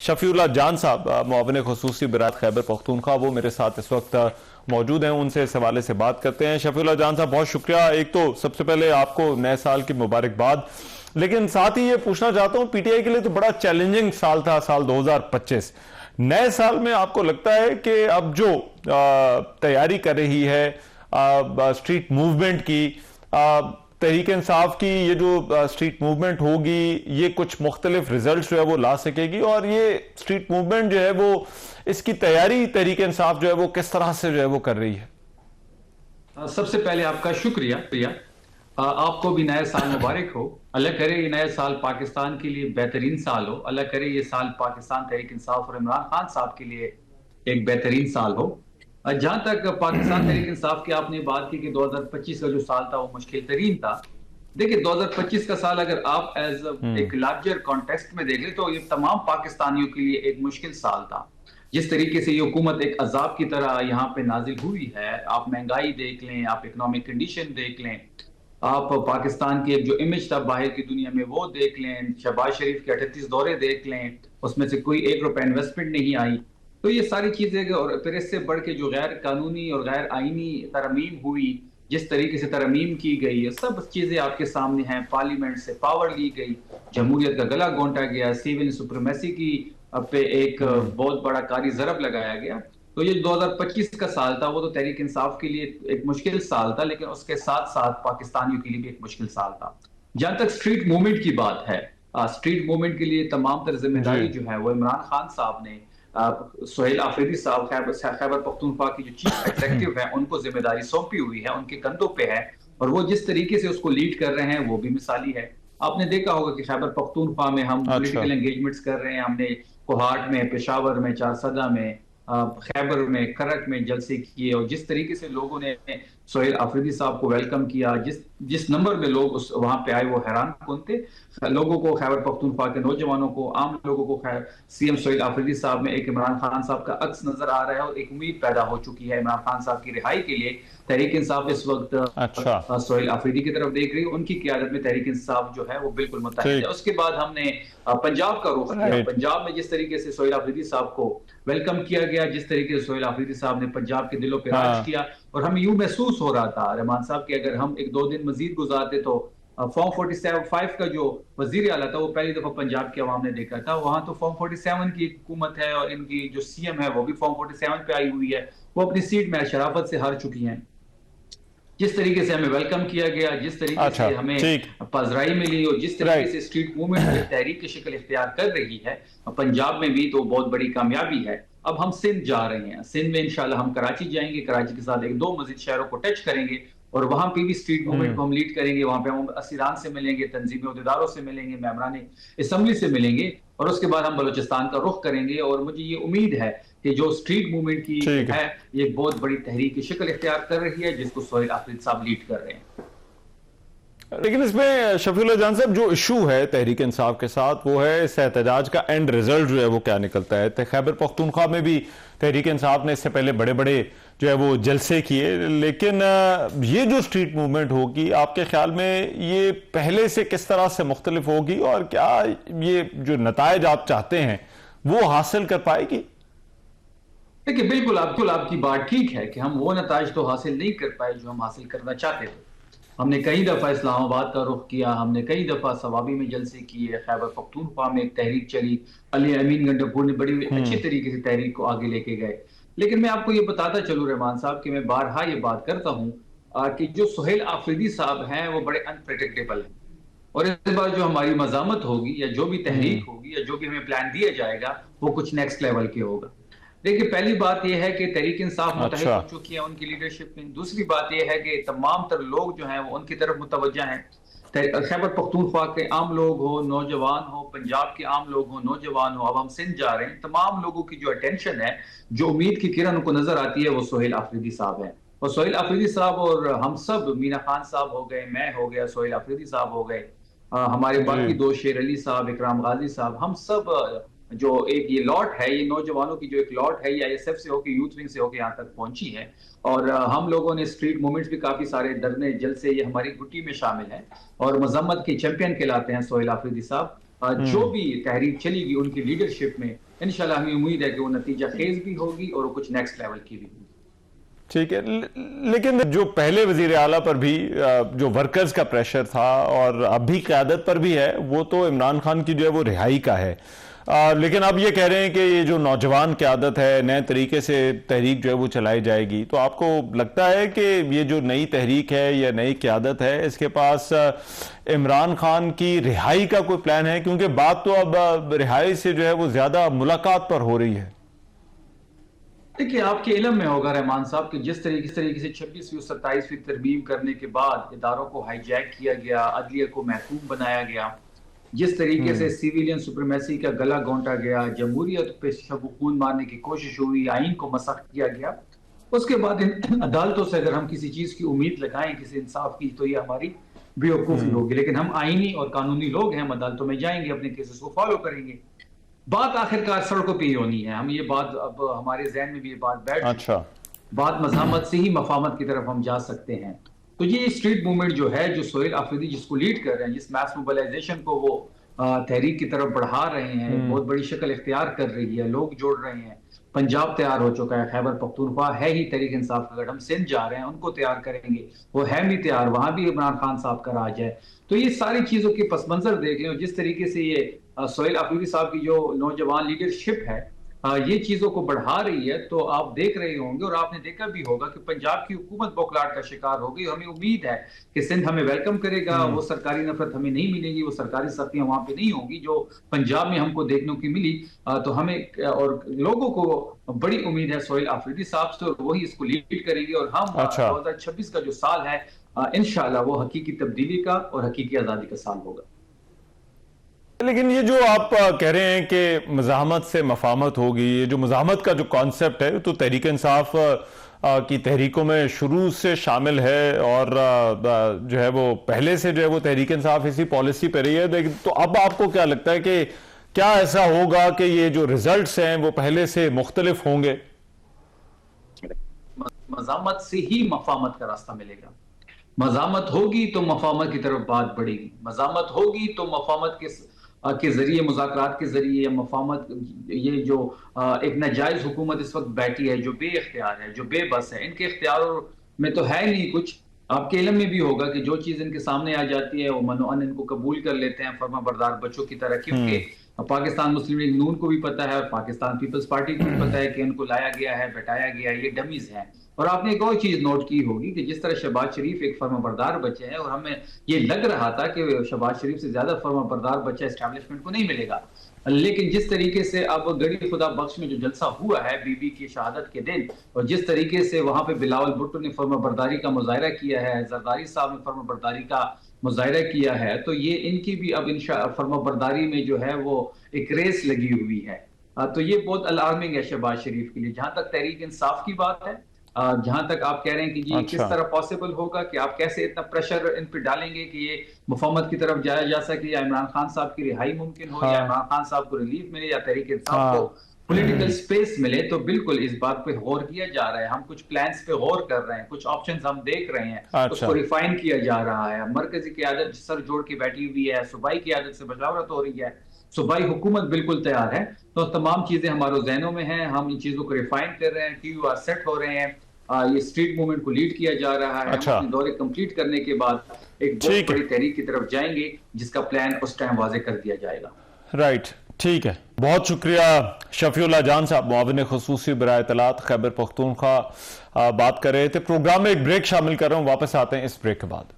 शफी उल्लाह जान साहब मुआविन खुसूसी बिरात खैबर पख्तूनख्वा, वो मेरे साथ इस वक्त मौजूद हैं। उनसे इस हवाले से बात करते हैं। शफी उल्लाह जान साहब, बहुत शुक्रिया। एक तो सबसे पहले आपको नए साल की मुबारकबाद, लेकिन साथ ही ये पूछना चाहता हूँ, पीटीआई के लिए तो बड़ा चैलेंजिंग साल था साल 2025। नए साल में आपको लगता है कि अब जो तैयारी कर रही है स्ट्रीट मूवमेंट की, तहरीक इंसाफ की, ये जो स्ट्रीट मूवमेंट होगी, ये कुछ मुख्तलिफ रिजल्ट जो है वो ला सकेगी, और ये स्ट्रीट मूवमेंट जो है वो इसकी तैयारी तहरीक इंसाफ जो है वो किस तरह से जो है वो कर रही है? सबसे पहले आपका शुक्रिया प्रिया। आपको भी नया साल मुबारक हो। अल्लाह करे ये नया साल पाकिस्तान के लिए बेहतरीन साल हो। अल्लाह करे ये साल पाकिस्तान तहरीक इंसाफ और इमरान खान साहब के लिए एक बेहतरीन साल हो। जहां तक पाकिस्तान तहरीक इंसाफ की आपने बात की कि 2025 का जो साल था वो मुश्किल तरीन था। देखिए 2025 का साल अगर आप एज एक लार्जर कॉन्टेक्स्ट में देख ले तो ये तमाम पाकिस्तानियों के लिए एक मुश्किल साल था। जिस तरीके से ये हुकूमत एक अजाब की तरह यहाँ पे नाजिल हुई है, आप महंगाई देख लें, आप इकोनॉमिक कंडीशन देख लें, आप पाकिस्तान की एक जो इमेज था बाहर की दुनिया में वो देख लें, शहबाज शरीफ के 38 दौरे देख लें, उसमें से कोई ₹1 इन्वेस्टमेंट नहीं आई। तो ये सारी चीजें, और फिर इससे बढ़ के जो गैर कानूनी और गैर आईनी तरमीम हुई, जिस तरीके से तरमीम की गई, ये सब चीजें आपके सामने हैं। पार्लियामेंट से पावर ली गई, जमहूरियत का गला घोंटा गया, सिविल सुप्रीमेसी की पे एक बहुत बड़ा कारी ज़रब लगाया गया। तो ये 2025 का साल था, वो तो तहरीक इंसाफ के लिए एक मुश्किल साल था, लेकिन उसके साथ साथ पाकिस्तानियों के लिए भी एक मुश्किल साल था। जहां तक स्ट्रीट मूवमेंट की बात है, स्ट्रीट मूवमेंट के लिए तमाम तर जिम्मेदारी जो है वो इमरान खान साहब ने सोहेल आफरीदी साहब खैबर पख्तूनख्वा की जो चीफ एग्जीक्यूटिव है उनको जिम्मेदारी सौंपी हुई है, उनके कंधों पे है, और वो जिस तरीके से उसको लीड कर रहे हैं वो भी मिसाली है। आपने देखा होगा कि खैबर पख्तूनख्वा में हम पॉलिटिकल एंगेजमेंट्स कर रहे हैं। हमने कोहाट में, पेशावर में, चारसदा में, खैबर में, करक में जलसे किए, और जिस तरीके से लोगों ने सोहेल आफरीदी साहब को वेलकम किया, जिस नंबर में लोग वहां पे आए वो हैरान कुन थे। लोगों को, खैबर पख्तूनख्वा के नौजवानों को, आम लोगों को सीएम सोहेल आफरीदी साहब में एक इमरान खान साहब का अक्स नजर आ रहा है, और एक उम्मीद पैदा हो चुकी है इमरान खान साहब की रिहाई के लिए। तहरीक इंसाफ इस वक्त सोहेल आफरीदी की तरफ देख रही है, उनकी क़यादत में तहरीक इंसाफ जो है वो बिल्कुल मुत्तहिद है। उसके बाद हमने पंजाब का रुख किया। पंजाब में जिस तरीके से सोहेल आफरीदी साहब को वेलकम किया गया, जिस तरीके से सोहेल आफरीदी साहब ने पंजाब के दिलों पे राज किया, और हमें यूं महसूस हो रहा था रहमान साहब कि अगर हम एक 2 दिन मजीद गुजारते तो फॉर्म 47 का जो वजीर आला था वो पहली दफा पंजाब की आवाम ने देखा था। वहां तो फॉर्म 47 की हुकूमत है, और इनकी जो सीएम है वो भी फॉर्म 47 पे आई हुई है। वो अपनी सीट में शराफत से हार चुकी हैं। जिस तरीके से हमें वेलकम किया गया, जिस तरीके से हमें पजराई मिली, और जिस तरीके से स्ट्रीट मूवमेंट तहरीक की शक्ल इख्तियार कर रही है पंजाब में भी, तो बहुत बड़ी कामयाबी है। अब हम सिंध जा रहे हैं। सिंध में इंशाल्लाह हम कराची जाएंगे, कराची के साथ 1-2 मजीद शहरों को टच करेंगे, और वहां पे भी स्ट्रीट मूवमेंट को हम लीड करेंगे। वहां पे हम असीरान से मिलेंगे, तंजीमी अहदेदारों से मिलेंगे, मेंबरान असम्बली से मिलेंगे, और उसके बाद हम बलूचिस्तान का रुख करेंगे। और मुझे ये उम्मीद है कि जो स्ट्रीट मूवमेंट की है ये बहुत बड़ी तहरीक की शक्ल इख्तियार कर रही है, जिसको सोहेल आफरीदी साहब लीड कर रहे हैं। लेकिन इसमें शफी उल्लाह जान साहब, जो इशू है तहरीक इंसाफ के साथ वो है इस एहतजाज का एंड रिजल्ट जो है वो क्या निकलता है। खैबर पख्तूनख्वा में भी तहरीक इंसाफ ने इससे पहले बड़े बड़े जो है वो जलसे किए, लेकिन ये जो स्ट्रीट मूवमेंट होगी आपके ख्याल में ये पहले से किस तरह से मुख्तलिफ होगी, और क्या ये जो नतायज आप चाहते हैं वो हासिल कर पाएगी? देखिए बिल्कुल आपकी बात ठीक है कि हम वो नताइज तो हासिल नहीं कर पाए जो हम हासिल करना चाहते थे। हमने कई दफा इस्लामाबाद का रुख किया, हमने कई दफा सवाबी में जलसे किए, खैबर पख्तूनख्वा में एक तहरीक चली, अली अमीन गंडरपुर ने बड़ी अच्छी तरीके से तहरीक को आगे लेके गए। लेकिन मैं आपको ये बताता चलूं रहमान साहब कि मैं बारहा ये बात करता हूं कि जो सोहेल आफरीदी साहब हैं वो बड़े अनप्रेडिक्टेबल हैं, और इस बार जो हमारी मजामत होगी या जो भी तहरीक होगी या जो भी हमें प्लान दिया जाएगा वो कुछ नेक्स्ट लेवल के होगा। देखिए पहली बात यह है कि तहरीक इंसाफ मुतहद हो चुकी है उनकी लीडरशिप में। दूसरी बात यह है कि तमाम तर लोग जो हैं वो उनकी तरफ मुतवज्जा हैं। खैबर पख्तूनख्वा के आम लोग हो, नौजवान हो, पंजाब के आम लोग हो, नौजवान हो, अब हम सिंध जा रहे हैं, तमाम लोगों की जो अटेंशन है, जो उम्मीद की किरण उनको नजर आती है, वो सोहेल आफरीदी साहब है। और सोहेल आफरीदी साहब और हम सब, मीना खान साहब हो गए, मैं हो गया, सोहेल आफरीदी साहब हो गए, हमारे बाकी 2 शेर अली साहब, इकराम गाजी साहब, हम सब जो एक ये लॉट है, ये नौजवानों की जो एक लॉट है, ये आईएसएफ से होकर, यूथ विंग से होकर यहाँ तक पहुंची है। और हम लोगों ने स्ट्रीट मूवमेंट्स भी काफी सारे, धरने जलसे, ये हमारी गुट्टी में शामिल है, और मजम्मत के चैंपियन कहलाते हैं सोहेल आफरीदी साहब। जो भी तहरीक चलेगी उनकी लीडरशिप में, انشاءاللہ ہمیں امید ہے کہ وہ نتیجہ خیز بھی ہوگی اور وہ کچھ نیکسٹ لیول کی بھی ہوگی. ٹھیک ہے، لیکن جو پہلے وزیر اعلیٰ پر بھی جو ورکرز کا پریشر تھا اور اب بھی قیادت پر بھی ہے، وہ تو عمران خان کی جو ہے وہ رہائی کا ہے. لیکن اب یہ کہہ رہے ہیں کہ یہ جو نوجوان قیادت ہے، نئے طریقے سے تحریک جو ہے وہ چلائی جائے گی. تو آپ کو لگتا ہے کہ یہ جو نئی تحریک ہے یا نئی قیادت ہے، اس کے پاس عمران خان کی رہائی کا کوئی پلان ہے؟ کیونکہ بات تو اب رہائی سے جو ہے وہ زیادہ ملاقات پر ہو رہی ہے. دیکھیے، آپ کے علم میں ہوگا رحمان صاحب کہ جس طریقے سے 26ویں اور 27ویں ترمیم کرنے کے بعد اداروں کو ہائی جیک کیا گیا، عدلیہ کو محکوم بنایا گیا، جس طریقے سے سیویلین سپریمیسی کا گلا گھونٹا گیا، جمہوریت پہ شب و خون مارنے کی کوشش ہوئی، آئین کو مسخ کیا گیا، اس کے بعد ان عدالتوں سے اگر ہم کسی چیز کی امید لگائیں، کسی انصاف کی، تو یہ ہماری بیوقوفی ہوگی. لیکن ہم آئینی اور قانونی لوگ ہیں، ہم عدالتوں میں جائیں گے، اپنے کیسز کو فالو کریں گے. بات آخرکار سڑکوں پہ ہی ہونی ہے. ہم یہ بات اب ہمارے ذہن میں بھی یہ بات بیٹھ چکی ہے. بات مزاحمت سے ہی مفاہمت کی طرف ہم جا سکتے ہیں. تو یہ اسٹریٹ موومنٹ جو ہے، جو سہیل آفریدی جس کو لیڈ کر رہے ہیں، جس میس موبلائزیشن کو وہ تحریک کی طرف بڑھا رہے ہیں، بہت بڑی شکل اختیار کر رہی ہے، لوگ جوڑ رہے ہیں. پنجاب تیار ہو چکا ہے، خیبر پختونخوا ہے ہی تحریک انصاف کا گڑھ. ہم سندھ جا رہے ہیں، ان کو تیار کریں گے، وہ ہے بھی تیار، وہاں بھی عمران خان صاحب کا راج ہے. تو یہ ساری چیزوں کے پس منظر دیکھ لیں، اور جس طریقے سے یہ سہیل آفریدی صاحب کی جو نوجوان لیڈرشپ ہے یہ چیزوں کو بڑھا رہی ہے، تو آپ دیکھ رہے ہوں گے اور آپ نے دیکھا بھی ہوگا کہ پنجاب کی حکومت بوکھلاہٹ کا شکار ہو گئی. ہمیں امید ہے کہ سندھ ہمیں ویلکم کرے گا. وہ سرکاری نفرت ہمیں نہیں ملے گی، وہ سرکاری سختیاں وہاں پہ نہیں ہوں گی جو پنجاب میں ہم کو دیکھنے کی ملی. تو ہمیں اور لوگوں کو بڑی امید ہے سہیل آفریدی صاحب سے، اور وہی اس کو لیڈ کریں گے. اور ہم 2026 کا جو سال ہے انشاءاللہ وہ حقیقی تبدیلی کا اور حقیقی آزادی کا سال ہوگا. لیکن یہ جو آپ کہہ رہے ہیں کہ مزاحمت سے مفاہمت ہوگی، یہ جو مزاحمت کا جو کانسیپٹ ہے تو تحریک انصاف کی تحریکوں میں شروع سے شامل ہے، اور جو ہے وہ پہلے سے جو ہے وہ تحریک انصاف اسی پالیسی پہ رہی ہے. تو اب آپ کو کیا لگتا ہے کہ کیا ایسا ہوگا کہ یہ جو ریزلٹس ہیں وہ پہلے سے مختلف ہوں گے؟ مزاحمت سے ہی مفاہمت کا راستہ ملے گا. مزاحمت ہوگی تو مفاہمت کی طرف بات بڑھے گی. مزاحمت ہوگی تو مفاہمت کے ذریعے، مذاکرات کے ذریعے مفاہمت، یہ جو ایک ناجائز حکومت اس وقت بیٹھی ہے، جو بے اختیار ہے، جو بے بس ہے، ان کے اختیاروں میں تو ہے نہیں کچھ. آپ کے علم میں بھی ہوگا کہ جو چیز ان کے سامنے آ جاتی ہے وہ منوعن ان کو قبول کر لیتے ہیں فرما بردار بچوں کی طرح. کیونکہ پاکستان مسلم لیگ نون کو بھی پتا ہے اور پاکستان پیپلز پارٹی کو بھی پتا ہے کہ ان کو لایا گیا ہے، بٹایا گیا ہے، یہ ڈمیز ہیں. اور آپ نے ایک اور چیز نوٹ کی ہوگی کہ جس طرح شہباز شریف ایک فرما بردار بچے ہیں، اور ہمیں یہ لگ رہا تھا کہ شہباز شریف سے زیادہ فرما بردار بچہ اسٹیبلشمنٹ کو نہیں ملے گا، لیکن جس طریقے سے اب گڑی خدا بخش میں جو جلسہ ہوا ہے بی بی کی شہادت کے دن، اور جس طریقے سے وہاں پہ بلاول بھٹو نے فرما برداری کا مظاہرہ کیا ہے، زرداری صاحب نے فرما برداری کا مظاہرہ کیا ہے، تو یہ ان کی بھی اب فرما برداری میں جو ہے وہ ایک ریس لگی ہوئی ہے. تو یہ بہت الارمنگ ہے شہباز شریف کے لیے. جہاں تک تحریک انصاف کی بات ہے، جہاں تک آپ کہہ رہے ہیں کہ جی کس طرح پاسبل ہوگا کہ آپ کیسے اتنا پریشر ان پہ ڈالیں گے کہ یہ مفاہمت کی طرف جایا جا سکے، یا عمران خان صاحب کی رہائی ممکن ہو، یا عمران خان صاحب کو ریلیف ملے، یا تحریک انصاف کو پولیٹیکل سپیس ملے. تو بالکل اس بات پہ غور کیا جا رہا ہے. ہم کچھ پلانز پہ غور کر رہے ہیں، کچھ آپشنز ہم دیکھ رہے ہیں، اس کو ریفائن کیا جا رہا ہے. مرکزی قیادت سر جوڑ کے بیٹھی ہوئی ہے، صوبائی قیادت سے مشاورت ہو رہی ہے، صوبائی حکومت بالکل تیار ہے. تو تمام چیزیں ہمارے ذہنوں میں ہیں، ہم ان چیزوں کو ریفائن کر رہے ہیں، TUR سیٹ ہو رہے ہیں. یہ اسٹریٹ موومنٹ کو لیڈ کیا جا رہا ہے. ہم اپنے دورے کمپلیٹ کرنے کے بعد ایک بہت بڑی تحریک کی طرف جائیں گے جس کا پلان اس ٹائم واضح کر دیا جائے گا. رائٹ، ٹھیک ہے. بہت شکریہ شفیع اللہ جان صاحب، معاون خصوصی برائے اطلاعات خیبر پختونخوا، بات کر رہے تھے. پروگرام میں ایک بریک شامل کر رہا ہوں، واپس آتے ہیں اس بریک کے بعد.